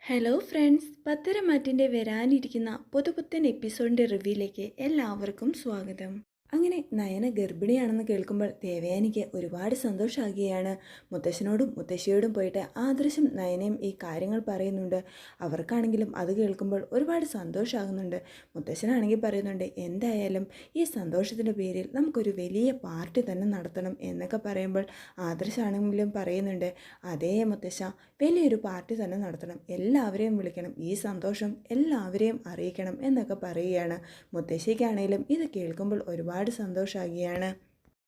Hello friends, പത്തരമാറ്റിൻ്റെ വരാനിരിക്കുന്ന പുതുപുത്തൻ എപ്പിസോഡിൻ്റെ റിവ്യൂയിലേക്ക് എല്ലാവർക്കും സ്വാഗതം. അങ്ങനെ നയന ഗർഭിണിയാണെന്ന് കേൾക്കുമ്പോൾ ദേവയാനിക്ക് ഒരുപാട് സന്തോഷമാകുകയാണ്. മുത്തശ്ശനോടും മുത്തശ്ശിയോടും പോയിട്ട് ആദർശം നയനയും ഈ കാര്യങ്ങൾ പറയുന്നുണ്ട്. അവർക്കാണെങ്കിലും അത് കേൾക്കുമ്പോൾ ഒരുപാട് സന്തോഷമാകുന്നുണ്ട്. മുത്തശ്ശനാണെങ്കിൽ പറയുന്നുണ്ട്, എന്തായാലും ഈ സന്തോഷത്തിൻ്റെ പേരിൽ നമുക്കൊരു വലിയ പാർട്ടി തന്നെ നടത്തണം എന്നൊക്കെ പറയുമ്പോൾ ആദർശാണെങ്കിലും പറയുന്നുണ്ട്, അതേ മുത്തശ്ശ, വലിയൊരു പാർട്ടി തന്നെ നടത്തണം, എല്ലാവരെയും വിളിക്കണം, ഈ സന്തോഷം എല്ലാവരെയും അറിയിക്കണം എന്നൊക്കെ പറയുകയാണ്. മുത്തശ്ശിക്കാണെങ്കിലും ഇത് കേൾക്കുമ്പോൾ ഒരുപാട് സന്തോഷമാകുകയാണ്.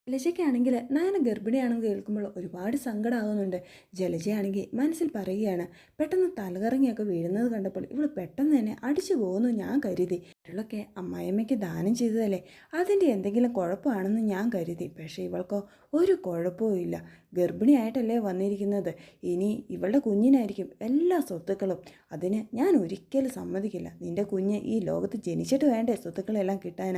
ജലജയ്ക്കാണെങ്കിൽ നയന ഗർഭിണിയാണെന്ന് കേൾക്കുമ്പോൾ ഒരുപാട് സങ്കടമാകുന്നുണ്ട്. ജലജയാണെങ്കിൽ മനസ്സിൽ പറയുകയാണ്, പെട്ടെന്ന് തലകറങ്ങിയൊക്കെ വീഴുന്നത് കണ്ടപ്പോൾ ഇവൾ പെട്ടെന്ന് തന്നെ അടിച്ചു പോകുന്നു ഞാൻ കരുതി. ഇവളൊക്കെ അമ്മായിയമ്മയ്ക്ക് ദാനം ചെയ്തതല്ലേ, അതിൻ്റെ എന്തെങ്കിലും കുഴപ്പമാണെന്ന് ഞാൻ കരുതി. പക്ഷേ ഇവൾക്കോ ഒരു കുഴപ്പവും ഇല്ല. ഗർഭിണിയായിട്ടല്ലേ വന്നിരിക്കുന്നത്. ഇനി ഇവളുടെ കുഞ്ഞിനായിരിക്കും എല്ലാ സ്വത്തുക്കളും. അതിന് ഞാൻ ഒരിക്കലും സമ്മതിക്കില്ല. നിൻ്റെ കുഞ്ഞ് ഈ ലോകത്ത് ജനിച്ചിട്ട് വേണ്ടേ സ്വത്തുക്കളെല്ലാം കിട്ടാൻ.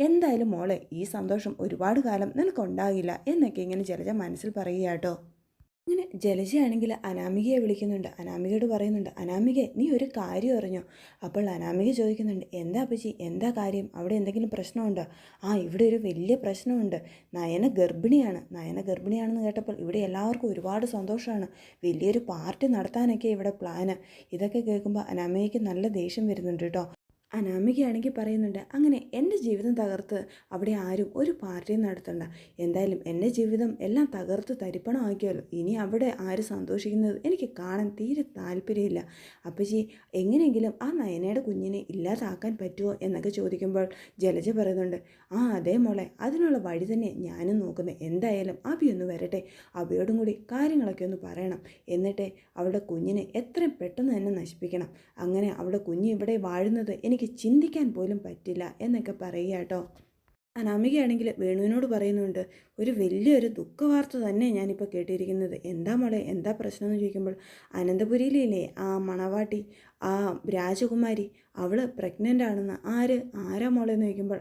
എന്തായാലും മോളെ, ഈ സന്തോഷം ഒരുപാട് കാലം നിനക്കുണ്ടാകില്ല എന്നൊക്കെ ഇങ്ങനെ ജലജ മനസ്സിൽ പറയുക കേട്ടോ. അങ്ങനെ ജലജയാണെങ്കിൽ അനാമികയെ വിളിക്കുന്നുണ്ട്. അനാമികയോട് പറയുന്നുണ്ട്, അനാമികയെ, നീ ഒരു കാര്യം അറിഞ്ഞോ? അപ്പോൾ അനാമിക ചോദിക്കുന്നുണ്ട്, എന്താ അപ്പച്ചി, എന്താ കാര്യം? അവിടെ എന്തെങ്കിലും പ്രശ്നമുണ്ടോ? ഇവിടെ ഒരു വലിയ പ്രശ്നമുണ്ട്. നയന ഗർഭിണിയാണ്. നയന ഗർഭിണിയാണെന്ന് കേട്ടപ്പോൾ ഇവിടെ എല്ലാവർക്കും ഒരുപാട് സന്തോഷമാണ്. വലിയൊരു പാർട്ടി നടത്താനൊക്കെ ഇവിടെ പ്ലാന്. ഇതൊക്കെ കേൾക്കുമ്പോൾ അനാമികയ്ക്ക് നല്ല ദേഷ്യം വരുന്നുണ്ട് കേട്ടോ. അനാമികയാണെങ്കിൽ പറയുന്നുണ്ട്, അങ്ങനെ എൻ്റെ ജീവിതം തകർത്ത് അവിടെ ആരും ഒരു പാർട്ടിയും നടത്തണ്ട. എന്തായാലും എൻ്റെ ജീവിതം എല്ലാം തകർത്ത് തരിപ്പണമാക്കിയല്ലോ. ഇനി അവിടെ ആര് സന്തോഷിക്കുന്നത് എനിക്ക് കാണാൻ തീരെ താല്പര്യമില്ല. അപ്പച്ചി, എങ്ങനെയെങ്കിലും ആ നയനയുടെ കുഞ്ഞിനെ ഇല്ലാതാക്കാൻ പറ്റുമോ എന്നൊക്കെ ചോദിക്കുമ്പോൾ ജലജ പറയുന്നുണ്ട്, അതേ മോളെ, അതിനുള്ള വഴി തന്നെ ഞാനും നോക്കുന്നത്. എന്തായാലും അബി ഒന്ന് വരട്ടെ, അബിയോടും കൂടി കാര്യങ്ങളൊക്കെ ഒന്ന് പറയണം. എന്നിട്ട് അവളുടെ കുഞ്ഞിനെ എത്രയും പെട്ടെന്ന് തന്നെ നശിപ്പിക്കണം. അങ്ങനെ അവളുടെ കുഞ്ഞ് ഇവിടെ വാഴുന്നത് എനിക്ക് ചിന്തിക്കാൻ പോലും പറ്റില്ല എന്നൊക്കെ പറയുക കേട്ടോ. അനാമികയാണെങ്കിൽ വേണുവിനോട് പറയുന്നുണ്ട്, ഒരു വലിയൊരു ദുഃഖവാർത്ത തന്നെ ഞാനിപ്പോൾ കേട്ടിരിക്കുന്നത്. എന്താ മോളെ, എന്താ പ്രശ്നം എന്ന് ചോദിക്കുമ്പോൾ, അനന്തപുരിയിലില്ലേ ആ മണവാട്ടി, ആ രാജകുമാരി, അവൾ പ്രഗ്നൻ്റ് ആണെന്ന്. ആരാ മോളെ എന്ന് ചോദിക്കുമ്പോൾ,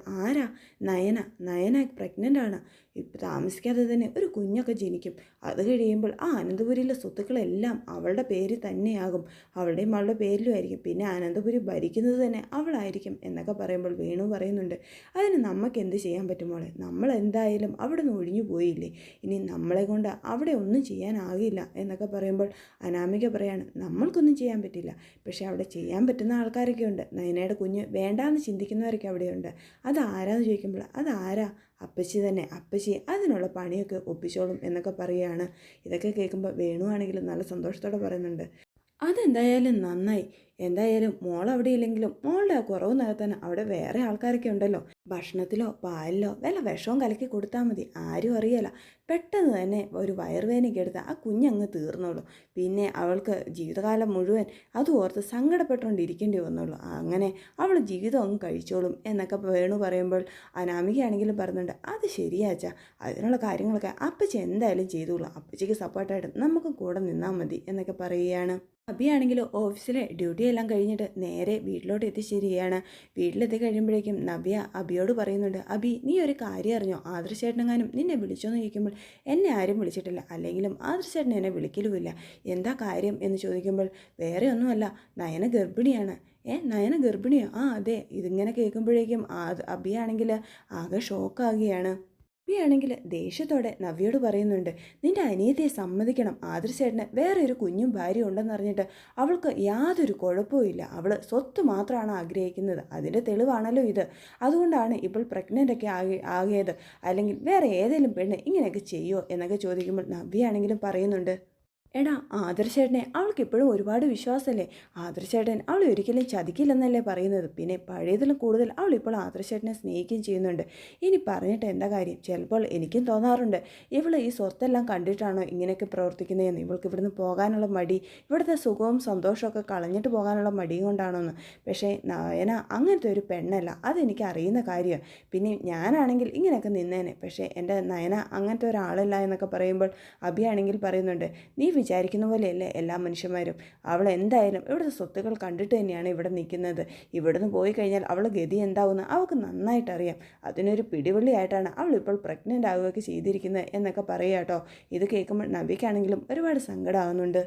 നയന പ്രഗ്നൻ്റ് ആണ്. ഇപ്പം താമസിക്കാതെ തന്നെ ഒരു കുഞ്ഞൊക്കെ ജനിക്കും. അത് കഴിയുമ്പോൾ ആ അനന്തപുരിയിലെ സ്വത്തുക്കളെല്ലാം അവളുടെ പേരിൽ തന്നെയാകും, അവളുടെയും അവളുടെ പേരിലും ആയിരിക്കും. പിന്നെ അനന്തപുരി ഭരിക്കുന്നത് തന്നെ അവളായിരിക്കും എന്നൊക്കെ പറയുമ്പോൾ വേണു പറയുന്നുണ്ട്, അതിന് നമുക്ക് എന്ത് ചെയ്യാൻ പറ്റും മോളെ? നമ്മൾ എന്തായാലും അവിടെ നിന്ന് ഒഴിഞ്ഞു പോയില്ലേ, ഇനി നമ്മളെ കൊണ്ട് അവിടെ ഒന്നും ചെയ്യാനാകില്ല എന്നൊക്കെ പറയുമ്പോൾ അനാമിക പറയാണ്, നമ്മൾക്കൊന്നും ചെയ്യാൻ പറ്റില്ല, പക്ഷേ അവിടെ ചെയ്യാൻ പറ്റുന്ന ആൾക്കാരൊക്കെ ഉണ്ട്. നയനയുടെ കുഞ്ഞ് വേണ്ടാന്ന് ചിന്തിക്കുന്നവരൊക്കെ അവിടെയുണ്ട്. അതാരാന്ന് ചോദിക്കുമ്പോൾ, അതാരാ? അപ്പച്ചി തന്നെ. അപ്പച്ചി അതിനുള്ള പണിയൊക്കെ ഒപ്പിച്ചോളും എന്നൊക്കെ പറയുകയാണ്. ഇതൊക്കെ കേൾക്കുമ്പോൾ വേണു ആണെങ്കിലും നല്ല സന്തോഷത്തോടെ പറയുന്നുണ്ട്, അതെന്തായാലും നന്നായി. എന്തായാലും മോൾ അവിടെ ഇല്ലെങ്കിലും മോളുടെ ആ കുറവ് നികത്താൻ അവിടെ വേറെ ആൾക്കാരൊക്കെ ഉണ്ടല്ലോ. ഭക്ഷണത്തിലോ പാലിലോ വല്ല വിഷവും കലക്കി കൊടുത്താൽ മതി, ആരും അറിയല. പെട്ടെന്ന് തന്നെ ഒരു വയറുവേദനയ്ക്ക് എടുത്ത് ആ കുഞ്ഞങ്ങ് തീർന്നോളൂ. പിന്നെ അവൾക്ക് ജീവിതകാലം മുഴുവൻ അത് ഓർത്ത് സങ്കടപ്പെട്ടുകൊണ്ടിരിക്കേണ്ടി വന്നുള്ളൂ. അങ്ങനെ അവൾ ജീവിതം അങ്ങ് കഴിച്ചോളും എന്നൊക്കെ വേണു പറയുമ്പോൾ അനാമികയാണെങ്കിലും പറയുന്നുണ്ട്, അത് ശരിയാച്ചാ, അതിനുള്ള കാര്യങ്ങളൊക്കെ അപ്പച്ചി എന്തായാലും ചെയ്തോളൂ, അപ്പച്ചിക്ക് സപ്പോർട്ടായിട്ട് നമുക്ക് കൂടെ നിന്നാൽ മതി എന്നൊക്കെ പറയുകയാണ്. അബിയാണെങ്കിൽ ഓഫീസിലെ ഡ്യൂട്ടി എല്ലാം കഴിഞ്ഞിട്ട് നേരെ വീട്ടിലോട്ട് എത്തിച്ചേരുകയാണ്. വീട്ടിലെത്തി കഴിയുമ്പോഴേക്കും നവ്യ അബിയോട് പറയുന്നുണ്ട്, അബി, നീ ഒരു കാര്യം അറിഞ്ഞോ? ആദർശേട്ടനെങ്ങാനും നിന്നെ വിളിച്ചോന്ന് ചോദിക്കുമ്പോൾ, എന്നെ ആരും വിളിച്ചിട്ടില്ല, അല്ലെങ്കിലും ആദർശേട്ടൻ എന്നെ വിളിക്കലുമില്ല. എന്താ കാര്യം എന്ന് ചോദിക്കുമ്പോൾ, വേറെ ഒന്നുമല്ല, നയന ഗർഭിണിയാണ്. നയന ഗർഭിണിയോ? അതെ. ഇതിങ്ങനെ കേൾക്കുമ്പോഴേക്കും അബിയാണെങ്കിൽ ആകെ ഷോക്കാകുകയാണ്. നവ്യയാണെങ്കിൽ ദേഷ്യത്തോടെ നവ്യയോട് പറയുന്നുണ്ട്, നിന്റെ അനിയത്തിയെ സമ്മതിക്കണം. ആദർശേട്ടന് വേറെ ഒരു കുഞ്ഞും ഭാര്യയും ഉണ്ടെന്നറിഞ്ഞിട്ട് അവൾക്ക് യാതൊരു കുഴപ്പവും. അവൾ സ്വത്ത് മാത്രമാണ് ആഗ്രഹിക്കുന്നത്. അതിൻ്റെ തെളിവാണല്ലോ ഇത്. അതുകൊണ്ടാണ് ഇപ്പോൾ പ്രഗ്നൻ്റ് ഒക്കെ ആകിയത്. അല്ലെങ്കിൽ വേറെ ഏതെങ്കിലും പെണ്ണ് ഇങ്ങനെയൊക്കെ ചെയ്യുമോ എന്നൊക്കെ ചോദിക്കുമ്പോൾ നവ്യയാണെങ്കിലും പറയുന്നുണ്ട്, എടാ, ആദർശേട്ടനെ അവൾക്ക് ഇപ്പോഴും ഒരുപാട് വിശ്വാസമല്ലേ. ആദർശേട്ടൻ അവളെ ഒരിക്കലും ചതിക്കില്ലെന്നല്ലേ പറയുന്നത്. പിന്നെ പഴയതിലും കൂടുതൽ അവൾ ഇപ്പോൾ ആദർശേട്ടനെ സ്നേഹിക്കുകയും ചെയ്യുന്നുണ്ട്. ഇനി പറഞ്ഞിട്ട് എന്താ കാര്യം? ചിലപ്പോൾ എനിക്കും തോന്നാറുണ്ട്, ഇവൾ ഈ സ്വത്തെല്ലാം കണ്ടിട്ടാണോ ഇങ്ങനെയൊക്കെ പ്രവർത്തിക്കുന്നതെന്ന്. ഇവൾക്ക് ഇവിടുന്ന് പോകാനുള്ള മടി, ഇവിടുത്തെ സുഖവും സന്തോഷമൊക്കെ കളഞ്ഞിട്ട് പോകാനുള്ള മടിയും കൊണ്ടാണോന്ന്. പക്ഷേ നയന അങ്ങനത്തെ ഒരു പെണ്ണല്ല, അതെനിക്ക് അറിയുന്ന കാര്യമാണ്. പിന്നെ ഞാനാണെങ്കിൽ ഇങ്ങനെയൊക്കെ നിന്നേനെ, പക്ഷേ എൻ്റെ നയന അങ്ങനത്തെ ഒരാളല്ല എന്നൊക്കെ പറയുമ്പോൾ അഭിയാണെങ്കിൽ പറയുന്നുണ്ട്, നീ വിചാരിക്കുന്ന പോലെയല്ലേ എല്ലാ മനുഷ്യന്മാരും. അവൾ എന്തായാലും ഇവിടുത്തെ സ്വത്തുക്കൾ കണ്ടിട്ട് തന്നെയാണ് ഇവിടെ നിൽക്കുന്നത്. ഇവിടുന്ന് പോയി കഴിഞ്ഞാൽ അവൾ ഗതി എന്താവുമെന്ന് അവൾക്ക് നന്നായിട്ടറിയാം. അതിനൊരു പിടിവള്ളിയായിട്ടാണ് അവൾ ഇപ്പോൾ പ്രഗ്നൻ്റ് ആവുകയൊക്കെ ചെയ്തിരിക്കുന്നത് എന്നൊക്കെ പറയുക കേട്ടോ. ഇത് കേൾക്കുമ്പോൾ നവ്യയ്ക്കാണെങ്കിലും ഒരുപാട് സങ്കടമാകുന്നുണ്ട്.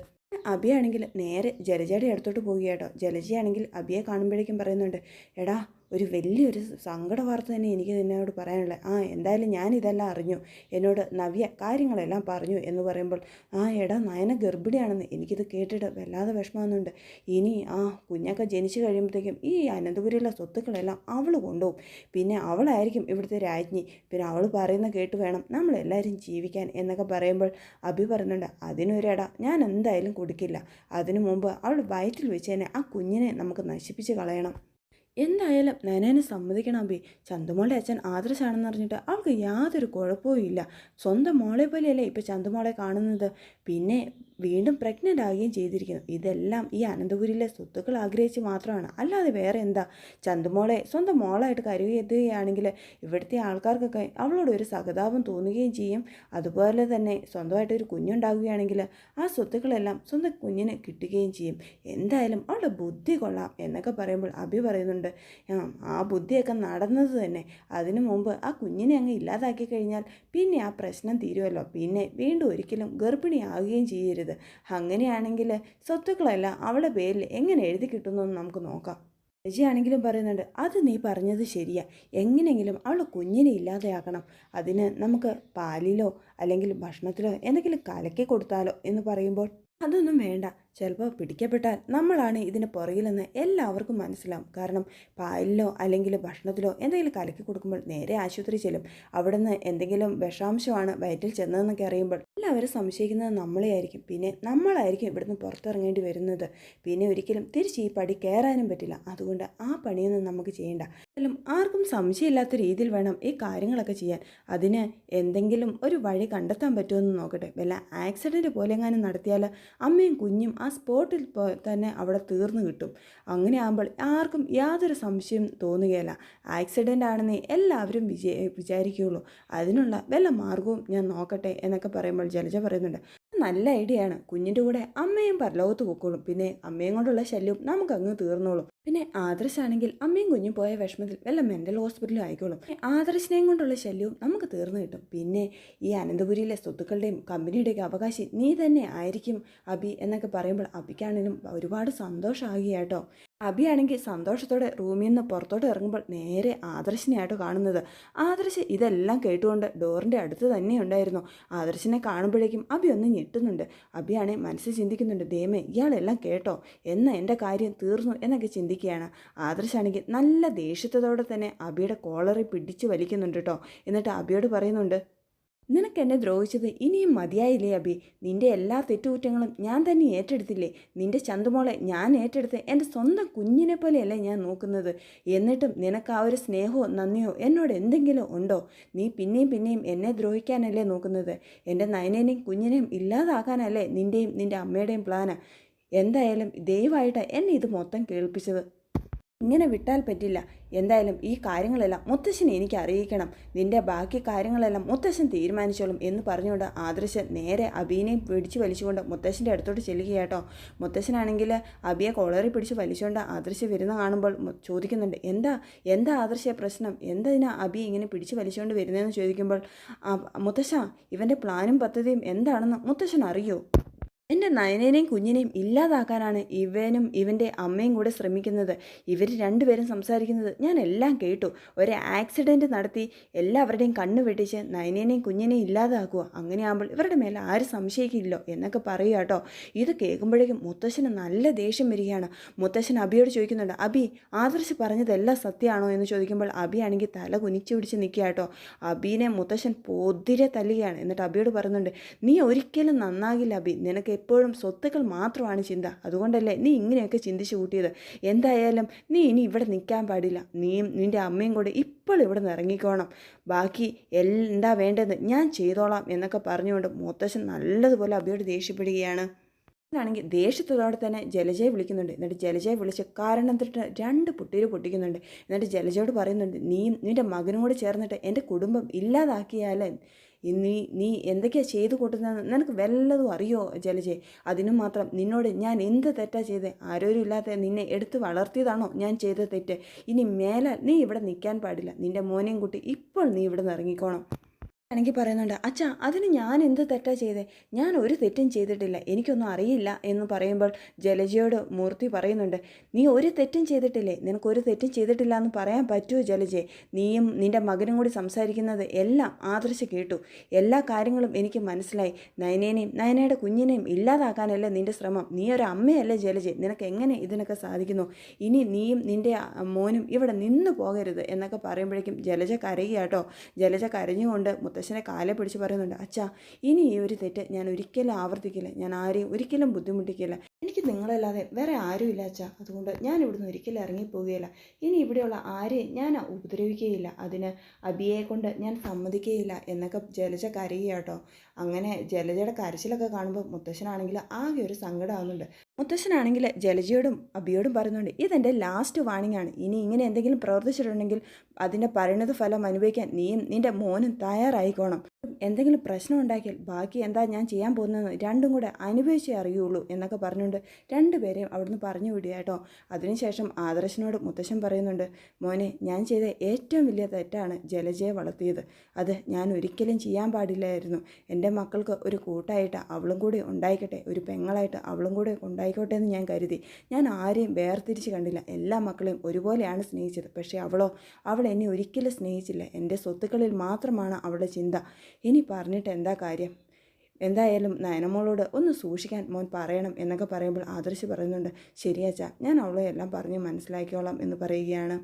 അഭിയാണെങ്കിൽ നേരെ ജലജയുടെ അടുത്തോട്ട് പോവുകയാട്ടോ. ജലജയാണെങ്കിൽ അഭിയെ കാണുമ്പോഴേക്കും പറയുന്നുണ്ട്, എടാ ഒരു വലിയൊരു സങ്കട വാർത്ത തന്നെ എനിക്ക് നിന്നോട് പറയാനുള്ളത്. എന്തായാലും ഞാനിതെല്ലാം അറിഞ്ഞു, എന്നോട് നവ്യ കാര്യങ്ങളെല്ലാം പറഞ്ഞു എന്ന് പറയുമ്പോൾ, എടാ നയന ഗർഭിണിയാണെന്ന് എനിക്കിത് കേട്ടിട്ട് വല്ലാതെ വിഷമമാകുന്നുണ്ട്. ഇനി കുഞ്ഞൊക്കെ ജനിച്ചു കഴിയുമ്പോഴത്തേക്കും ഈ അനന്തപുരിയിലെ സ്വത്തുക്കളെല്ലാം അവൾ കൊണ്ടുപോകും. പിന്നെ അവളായിരിക്കും ഇവിടുത്തെ രാജ്ഞി. പിന്നെ അവൾ പറയുന്ന കേട്ട് വേണം നമ്മളെല്ലാവരും ജീവിക്കാൻ എന്നൊക്കെ പറയുമ്പോൾ അഭി പറയുന്നുണ്ട്, അതിനൊരെടാ ഞാൻ എന്തായാലും കൊടുക്കില്ല. അതിനു മുമ്പ് അവൾ വയറ്റിൽ വെച്ച് തന്നെ ആ കുഞ്ഞിനെ നമുക്ക് നശിപ്പിച്ച് കളയണം. എന്തായാലും നയനെ സമ്മതിക്കണം അഭി. ചന്തുമോളുടെ അച്ഛൻ ആദർശാണെന്ന് അറിഞ്ഞിട്ട് അവൾക്ക് യാതൊരു കുഴപ്പവും ഇല്ല. സ്വന്തം മോളെ പോലെയല്ലേ ഇപ്പോൾ ചന്തുമോളെ കാണുന്നത്. പിന്നെ വീണ്ടും പ്രഗ്നൻ്റ് ആവുകയും ചെയ്തിരിക്കുന്നു. ഇതെല്ലാം ഈ അനന്തപുരിയിലെ സ്വത്തുക്കൾ ആഗ്രഹിച്ച് മാത്രമാണ്, അല്ലാതെ വേറെ എന്താ. ചന്തുമോളെ സ്വന്തം മോളായിട്ട് കരുതുകയാണെങ്കിൽ ഇവിടുത്തെ ആൾക്കാർക്കൊക്കെ അവളോട് ഒരു സഹതാപം തോന്നുകയും ചെയ്യും. അതുപോലെ തന്നെ സ്വന്തമായിട്ടൊരു കുഞ്ഞുണ്ടാവുകയാണെങ്കിൽ ആ സ്വത്തുക്കളെല്ലാം സ്വന്തം കുഞ്ഞിന് കിട്ടുകയും ചെയ്യും. എന്തായാലും അവളുടെ ബുദ്ധി കൊള്ളാം എന്നൊക്കെ പറയുമ്പോൾ അഭി പറയുന്നുണ്ട്, ആ ബുദ്ധിയൊക്കെ നടന്നത് തന്നെ. അതിനു മുമ്പ് ആ കുഞ്ഞിനെ അങ്ങ് ഇല്ലാതാക്കി കഴിഞ്ഞാൽ പിന്നെ ആ പ്രശ്നം തീരുമല്ലോ. പിന്നെ വീണ്ടും ഒരിക്കലും ഗർഭിണിയാവുകയും ചെയ്യരുത്. അങ്ങനെയാണെങ്കിൽ സ്വത്തുക്കളെല്ലാം അവളുടെ പേരിൽ എങ്ങനെ എഴുതി കിട്ടുമെന്ന് നമുക്ക് നോക്കാം. രജിയാണെങ്കിലും പറയുന്നുണ്ട്, അത് നീ പറഞ്ഞത് ശരിയാ. എങ്ങനെയെങ്കിലും അവളെ കുഞ്ഞിനെ ഇല്ലാതെയാക്കണം. അതിന് നമുക്ക് പാലിലോ അല്ലെങ്കിൽ ഭക്ഷണത്തിലോ എന്തെങ്കിലും കലക്കി കൊടുത്താലോ എന്ന് പറയുമ്പോൾ, അതൊന്നും വേണ്ട. ചിലപ്പോൾ പിടിക്കപ്പെട്ടാൽ നമ്മളാണ് ഇതിന് പുറകിലെന്ന് എല്ലാവർക്കും മനസ്സിലാവും. കാരണം പാലിലോ അല്ലെങ്കിൽ ഭക്ഷണത്തിലോ എന്തെങ്കിലും കലക്കി കൊടുക്കുമ്പോൾ നേരെ ആശുപത്രി ചെല്ലും. അവിടെ നിന്ന് എന്തെങ്കിലും വിഷാംശമാണ് വയറ്റിൽ ചെന്നതെന്നൊക്കെ അറിയുമ്പോൾ എല്ലാവരും സംശയിക്കുന്നത് നമ്മളെ ആയിരിക്കും. പിന്നെ നമ്മളായിരിക്കും ഇവിടുന്ന് പുറത്തിറങ്ങേണ്ടി വരുന്നത്. പിന്നെ ഒരിക്കലും തിരിച്ച് ഈ പടി കയറാനും പറ്റില്ല. അതുകൊണ്ട് ആ പണിയൊന്നും നമുക്ക് ചെയ്യേണ്ട. എന്നാലും ആർക്കും സംശയമില്ലാത്ത രീതിയിൽ വേണം ഈ കാര്യങ്ങളൊക്കെ ചെയ്യാൻ. അതിന് എന്തെങ്കിലും ഒരു വഴി കണ്ടെത്താൻ പറ്റുമെന്ന് നോക്കട്ടെ. വല്ല ആക്സിഡൻറ്റ് പോലെ എങ്ങാനും നടത്തിയാൽ അമ്മയും കുഞ്ഞും ആ സ്പോട്ടിൽ തന്നെ അവിടെ തീർന്നു കിട്ടും. അങ്ങനെ ആകുമ്പോൾ ആർക്കും യാതൊരു സംശയം തോന്നുകയില്ല. ആക്സിഡൻ്റ് ആണെന്നേ എല്ലാവരും വിചാരിക്കുകയുള്ളൂ. അതിനുള്ള വല്ല മാർഗവും ഞാൻ നോക്കട്ടെ എന്നൊക്കെ പറയുമ്പോൾ ജലജ പറയുന്നുണ്ട്, നല്ല ഐഡിയ ആണ്. കുഞ്ഞിൻ്റെ കൂടെ അമ്മയും പരലോകത്ത് പൊക്കോളും. പിന്നെ അമ്മയും കൊണ്ടുള്ള ശല്യവും നമുക്കങ്ങ് തീർന്നോളും. പിന്നെ ആദർശാണെങ്കിൽ അമ്മയും കുഞ്ഞും പോയ വിഷമത്തിൽ വല്ല മെൻ്റൽ ഹോസ്പിറ്റലും ആയിക്കോളും. ആദർശിനെയും കൊണ്ടുള്ള ശല്യവും നമുക്ക് തീർന്നു കിട്ടും. പിന്നെ ഈ അനന്തപുരിയിലെ സ്വത്തുക്കളുടെയും കമ്പനിയുടെയൊക്കെ അവകാശി നീ തന്നെ ആയിരിക്കും അഭി എന്നൊക്കെ പറയുമ്പോൾ അഭിക്കാണെങ്കിലും ഒരുപാട് സന്തോഷമാകുകയാട്ടോ. അഭിയാണെങ്കിൽ സന്തോഷത്തോടെ റൂമിൽ നിന്ന് പുറത്തോട്ട് ഇറങ്ങുമ്പോൾ നേരെ ആദർശിനെയാട്ടോ കാണുന്നത്. ആദർശ് ഇതെല്ലാം കേട്ടുകൊണ്ട് ഡോറിൻ്റെ അടുത്ത് തന്നെ ഉണ്ടായിരുന്നു. ആദർശിനെ കാണുമ്പോഴേക്കും അഭി ഒന്ന് ഞെട്ടുന്നുണ്ട്. അഭിയാണെങ്കിൽ മനസ്സിൽ ചിന്തിക്കുന്നുണ്ട്, ദൈവമേ ഇയാളെല്ലാം കേട്ടോ, എന്ന് എൻ്റെ കാര്യം തീർന്നു എന്നൊക്കെ ചിന്തിക്കുകയാണ്. ആദർശാണെങ്കിൽ നല്ല ദേഷ്യത്തോടെ തന്നെ അഭിയുടെ കോളറിൽ പിടിച്ചു വലിക്കുന്നുണ്ട് കേട്ടോ. എന്നിട്ട് അഭിയോട് പറയുന്നുണ്ട്, നിനക്ക് എന്നെ ദ്രോഹിച്ചത് ഇനിയും മതിയായില്ലേ അഭി? നിൻ്റെ എല്ലാ തെറ്റുകുറ്റങ്ങളും ഞാൻ തന്നെ ഏറ്റെടുത്തില്ലേ? നിൻ്റെ ചന്തുമോളെ ഞാൻ ഏറ്റെടുത്ത് എൻ്റെ സ്വന്തം കുഞ്ഞിനെ പോലെയല്ലേ ഞാൻ നോക്കുന്നത്? എന്നിട്ടും നിനക്ക് ആ ഒരു സ്നേഹമോ നന്ദിയോ എന്നോട് എന്തെങ്കിലും ഉണ്ടോ? നീ പിന്നെയും പിന്നെയും എന്നെ ദ്രോഹിക്കാനല്ലേ നോക്കുന്നത്? എൻ്റെ നയനേനെയും കുഞ്ഞിനെയും ഇല്ലാതാക്കാനല്ലേ നിൻ്റെയും നിൻ്റെ അമ്മയുടെയും പ്ലാന്? എന്തായാലും ദയവായിട്ട് എന്നെ ഇത് മൊത്തം കേൾപ്പിച്ചത്. ഇങ്ങനെ വിട്ടാൽ പറ്റില്ല. എന്തായാലും ഈ കാര്യങ്ങളെല്ലാം മുത്തശ്ശനെ എനിക്ക് അറിയിക്കണം. നിൻ്റെ ബാക്കി കാര്യങ്ങളെല്ലാം മുത്തശ്ശൻ തീരുമാനിച്ചോളും എന്ന് പറഞ്ഞുകൊണ്ട് ആദർശ് നേരെ അഭിയെ പിടിച്ചു വലിച്ചുകൊണ്ട് മുത്തശ്ശൻ്റെ അടുത്തോട്ട് ചെല്ലുകയാട്ടോ. മുത്തശ്ശനാണെങ്കിൽ അഭിയെ കോളറി പിടിച്ച് വലിച്ചുകൊണ്ട് ആദർശ് വരുന്ന കാണുമ്പോൾ ചോദിക്കുന്നുണ്ട്, എന്താ ആദർശ പ്രശ്നം? എന്തിനാ അഭി ഇങ്ങനെ പിടിച്ച് വലിച്ചുകൊണ്ട് വരുന്നതെന്ന് ചോദിക്കുമ്പോൾ, മുത്തശ്ശ ഇവൻ്റെ പ്ലാനും പദ്ധതിയും എന്താണെന്ന് മുത്തശ്ശൻ അറിയോ? എൻ്റെ നയനേനെയും കുഞ്ഞിനെയും ഇല്ലാതാക്കാനാണ് ഇവനും ഇവൻ്റെ അമ്മയും കൂടെ ശ്രമിക്കുന്നത്. ഇവർ രണ്ടുപേരും സംസാരിക്കുന്നത് ഞാൻ എല്ലാം കേട്ടു. ഒരു ആക്സിഡൻറ്റ് നടത്തി എല്ലാവരുടെയും കണ്ണ് വെട്ടിച്ച് നയനേനെയും കുഞ്ഞിനെയും ഇല്ലാതാക്കുക. അങ്ങനെയാകുമ്പോൾ ഇവരുടെ മേലെ ആരും സംശയിക്കില്ലോ എന്നൊക്കെ പറയുക കേട്ടോ. ഇത് കേൾക്കുമ്പോഴേക്കും മുത്തശ്ശന് നല്ല ദേഷ്യം വരികയാണ്. മുത്തശ്ശൻ അഭിയോട് ചോദിക്കുന്നുണ്ട്, അഭി ആദർശ് പറഞ്ഞതെല്ലാം സത്യമാണോ എന്ന് ചോദിക്കുമ്പോൾ അഭിയാണെങ്കിൽ തല കുനിച്ചു പിടിച്ച് നിൽക്കുക കേട്ടോ. അഭിനെ മുത്തശ്ശൻ പൊതിരെ തല്ലുകയാണ്. എന്നിട്ട് അഭിയോട് പറയുന്നുണ്ട്, നീ ഒരിക്കലും നന്നാകില്ല അഭി. നിനക്ക് എപ്പോഴും സ്വത്തുക്കൾ മാത്രമാണ് ചിന്ത. അതുകൊണ്ടല്ലേ നീ ഇങ്ങനെയൊക്കെ ചിന്തിച്ചു കൂട്ടിയത്. എന്തായാലും നീ ഇനി ഇവിടെ നിൽക്കാൻ പാടില്ല. നീയും നിൻ്റെ അമ്മയും കൂടെ ഇപ്പോൾ ഇവിടെ നിന്ന് ഇറങ്ങിക്കോണം. ബാക്കി എന്താ വേണ്ടത് ഞാൻ ചെയ്തോളാം എന്നൊക്കെ പറഞ്ഞുകൊണ്ട് മുത്തശ്ശൻ നല്ലതുപോലെ അഭിയോട് ദേഷ്യപ്പെടുകയാണ്. ാണെങ്കിൽ ദേഷ്യത്തോടെ തന്നെ ജലജയെ വിളിക്കുന്നുണ്ട്. എന്നിട്ട് ജലജയെ വിളിച്ച് കാരണം തൊട്ട് 2 പുട്ടിയിൽ പൊട്ടിക്കുന്നുണ്ട്. എന്നിട്ട് ജലജയോട് പറയുന്നുണ്ട്, നീയും നിൻ്റെ മകനും കൂടെ ചേർന്നിട്ട് എൻ്റെ കുടുംബം ഇല്ലാതാക്കിയാലേ നീ എന്തൊക്കെയാണ് ചെയ്തു കൂട്ടുന്നതെന്ന് നിനക്ക് വല്ലതും അറിയോ ജലജയെ? അതിനു മാത്രം നിന്നോട് ഞാൻ എന്ത് തെറ്റാ ചെയ്തേ? ആരോരും ഇല്ലാത്ത നിന്നെ എടുത്ത് വളർത്തിയതാണോ ഞാൻ ചെയ്ത തെറ്റ്? ഇനി മേലാൽ നീ ഇവിടെ നിൽക്കാൻ പാടില്ല. നിൻ്റെ മോനെയും കൂട്ടി ഇപ്പോൾ നീ ഇവിടെ നിന്ന് ഇറങ്ങിക്കോണം. ആണെങ്കിൽ പറയുന്നുണ്ട്, അച്ഛാ അതിന് ഞാൻ എന്ത് തെറ്റാ ചെയ്തേ? ഞാൻ ഒരു തെറ്റും ചെയ്തിട്ടില്ല, എനിക്കൊന്നും അറിയില്ല എന്ന് പറയുമ്പോൾ ജലജയോട് മൂർത്തി പറയുന്നുണ്ട്, നീ ഒരു തെറ്റും ചെയ്തിട്ടില്ലേ? നിനക്കൊരു തെറ്റും ചെയ്തിട്ടില്ല എന്ന് പറയാൻ പറ്റുമോ ജലജയെ? നീയും നിൻ്റെ മകനും കൂടി സംസാരിക്കുന്നത് എല്ലാം ആദർശ് കേട്ടു. എല്ലാ കാര്യങ്ങളും എനിക്ക് മനസ്സിലായി. നയനേനെയും നയനയുടെ കുഞ്ഞിനെയും ഇല്ലാതാക്കാനല്ലേ നിൻ്റെ ശ്രമം? നീ ഒരു അമ്മയല്ലേ ജലജെ? നിനക്ക് എങ്ങനെ ഇതിനൊക്കെ സാധിക്കുന്നു? ഇനി നീയും നിൻ്റെ മോനും ഇവിടെ നിന്നു പോകരുത് എന്നൊക്കെ പറയുമ്പോഴേക്കും ജലജ കരയുക കേട്ടോ. ജലജ കരഞ്ഞുകൊണ്ട് മുത്തശ്ശനെ കാലെ പിടിച്ച് പറയുന്നുണ്ട്, അച്ഛാ ഇനി ഈ ഒരു തെറ്റ് ഞാൻ ഒരിക്കലും ആവർത്തിക്കില്ല, ഞാൻ ആരെയും ഒരിക്കലും ബുദ്ധിമുട്ടിക്കില്ല. എനിക്ക് നിങ്ങളല്ലാതെ വേറെ ആരുമില്ല അച്ഛാ, അതുകൊണ്ട് ഞാൻ ഇവിടുന്ന് ഒരിക്കലും ഇറങ്ങിപ്പോവുകയില്ല. ഇനി ഇവിടെയുള്ള ആരെയും ഞാൻ ഉപദ്രവിക്കുകയില്ല, അതിന് അബിയെ കൊണ്ട് ഞാൻ സമ്മതിക്കുകയില്ല എന്നൊക്കെ ജലജ കരയുക കേട്ടോ. അങ്ങനെ ജലജയുടെ കരച്ചിലൊക്കെ കാണുമ്പോൾ മുത്തശ്ശനാണെങ്കിൽ ആകെ ഒരു സങ്കടമാകുന്നുണ്ട്. മുത്തശ്ശനാണെങ്കിൽ ജലജയോടും അബിയോടും പറയുന്നുണ്ട്, ഇതെൻ്റെ ലാസ്റ്റ് വാണിംഗ് ആണ്. ഇനി ഇങ്ങനെ എന്തെങ്കിലും പ്രവർത്തിച്ചിട്ടുണ്ടെങ്കിൽ അതിൻ്റെ പരിണത ഫലം അനുഭവിക്കാൻ നീയും നിൻ്റെ മോനും തയ്യാറായിക്കോണം. എന്തെങ്കിലും പ്രശ്നം ഉണ്ടാക്കിയാൽ ബാക്കി എന്താ ഞാൻ ചെയ്യാൻ പോകുന്നതെന്ന് രണ്ടും കൂടെ അനുഭവിച്ചേ അറിയുള്ളൂ എന്നൊക്കെ പറഞ്ഞുകൊണ്ട് രണ്ടുപേരെയും അവിടുന്ന് പറഞ്ഞു വിടുക കേട്ടോ. അതിനുശേഷം ആദർശനോട് മുത്തശ്ശൻ പറയുന്നുണ്ട്, മോനെ ഞാൻ ചെയ്ത ഏറ്റവും വലിയ തെറ്റാണ് ജലജയെ വളർത്തിയത്. അത് ഞാൻ ഒരിക്കലും ചെയ്യാൻ പാടില്ലായിരുന്നു. എൻ്റെ മക്കൾക്ക് ഒരു കൂട്ടായിട്ട് അവളും കൂടി ഉണ്ടായിക്കട്ടെ, ഒരു പെങ്ങളായിട്ട് അവളും കൂടി ഉണ്ടായിക്കോട്ടെ എന്ന് ഞാൻ കരുതി. ഞാൻ ആരെയും വേർതിരിച്ച് കണ്ടില്ല, എല്ലാ മക്കളെയും ഒരുപോലെയാണ് സ്നേഹിച്ചത്. പക്ഷേ അവൾ എന്നെ ഒരിക്കലും സ്നേഹിച്ചില്ല. എൻ്റെ സ്വത്തുക്കളിൽ മാത്രമാണ് അവളുടെ ചിന്ത. ഇനി പറഞ്ഞിട്ട് എന്താ കാര്യം? എന്തായാലും നയനമോളോട് ഒന്ന് സൂക്ഷിക്കാൻ മോൻ പറയണം എന്നൊക്കെ പറയുമ്പോൾ ആദർശ് പറയുന്നുണ്ട്, ശരിയാച്ചാ ഞാൻ അവളെ എല്ലാം പറഞ്ഞ് മനസ്സിലാക്കിയോളാം എന്ന് പറയുകയാണ്.